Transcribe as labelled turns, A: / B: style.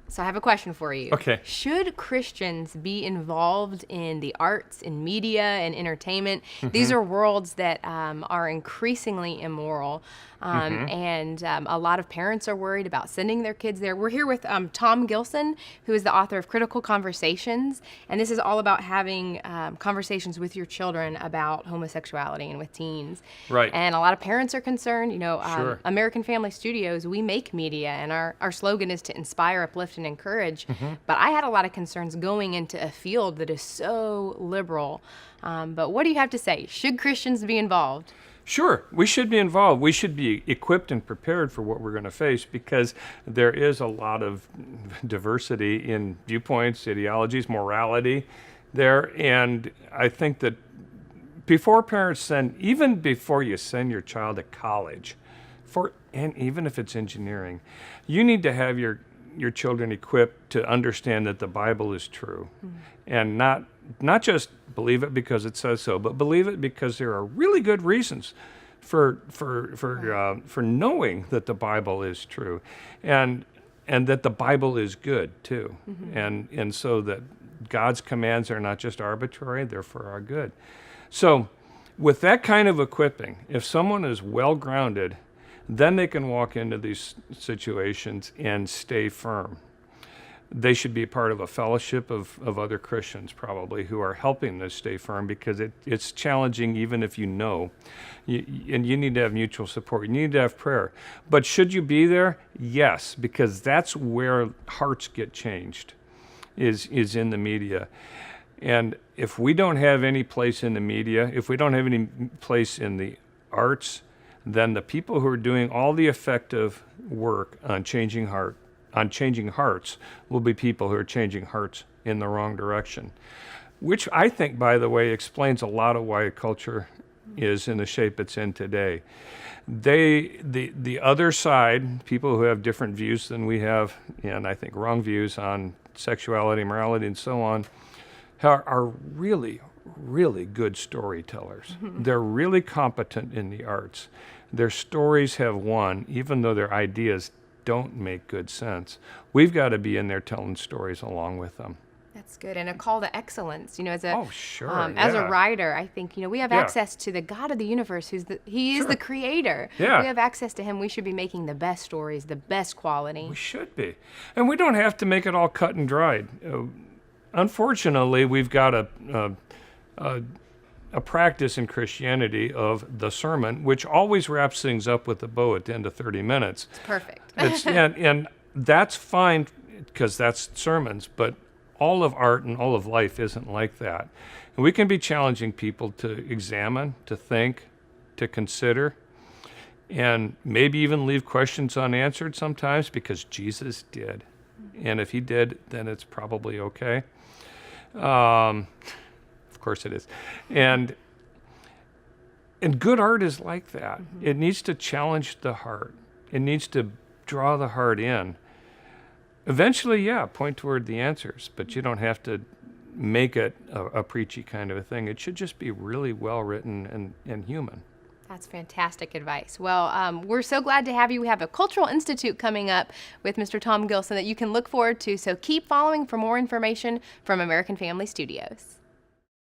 A: So I have a question for you.
B: Okay.
A: Should Christians be involved in the arts, in media, and entertainment? These are worlds that are increasingly immoral. And a lot of parents are worried about sending their kids there. We're here with Tom Gilson, who is the author of Critical Conversations. And this is all about having conversations with your children about homosexuality and with teens.
B: Right.
A: And a lot of parents are concerned.
B: Sure.
A: American Family Studios, we make media, and our slogan is to inspire, uplift, and encourage. But I had a lot of concerns going into a field that is so liberal. But what do you have to say? Should Christians be involved?
B: Sure, we should be involved. We should be equipped and prepared for what we're going to face because there is a lot of diversity in viewpoints, ideologies, morality there. And I think that before parents even before you send your child to college, and even if it's engineering, you need to have your children equipped to understand that the Bible is true, and not just believe it because it says so, but believe it because there are really good reasons for knowing that the Bible is true, and that the Bible is good too, and so that God's commands are not just arbitrary; they're for our good. So, with that kind of equipping, if someone is well grounded, then they can walk into these situations and stay firm. They should be a part of a fellowship of other Christians probably who are helping them stay firm because it's challenging even if you know. And you need to have mutual support. You need to have prayer. But should you be there? Yes, because that's where hearts get changed, is in the media. And if we don't have any place in the media, if we don't have any place in the arts, then the people who are doing all the effective work on changing hearts will be people who are changing hearts in the wrong direction, which I think, by the way, explains a lot of why culture is in the shape it's in today. The other side, people who have different views than we have, and I think wrong views on sexuality, morality, and so on, are really, really good storytellers. They're really competent in the arts. Their stories have won, even though their ideas don't make good sense. We've got to be in there telling stories along with them.
A: That's good. And a call to excellence. As a
B: as
A: a writer, I think, we have access to the God of the universe, He is the creator.
B: Yeah.
A: We have access to Him. We should be making the best stories, the best quality.
B: We should be. And we don't have to make it all cut and dried. Unfortunately, we've got a practice in Christianity of the sermon, which always wraps things up with a bow at the end of 30 minutes.
A: It's perfect.
B: And that's fine because that's sermons, but all of art and all of life isn't like that. And we can be challenging people to examine, to think, to consider, and maybe even leave questions unanswered sometimes because Jesus did. And if He did, then it's probably okay. Of course it is. And good art is like that. It needs to challenge the heart. It needs to draw the heart in. Eventually, point toward the answers, but you don't have to make it a preachy kind of a thing. It should just be really well written and human.
A: That's fantastic advice. Well, we're so glad to have you. We have a Cultural Institute coming up with Mr. Tom Gilson that you can look forward to. So keep following for more information from American Family Studios.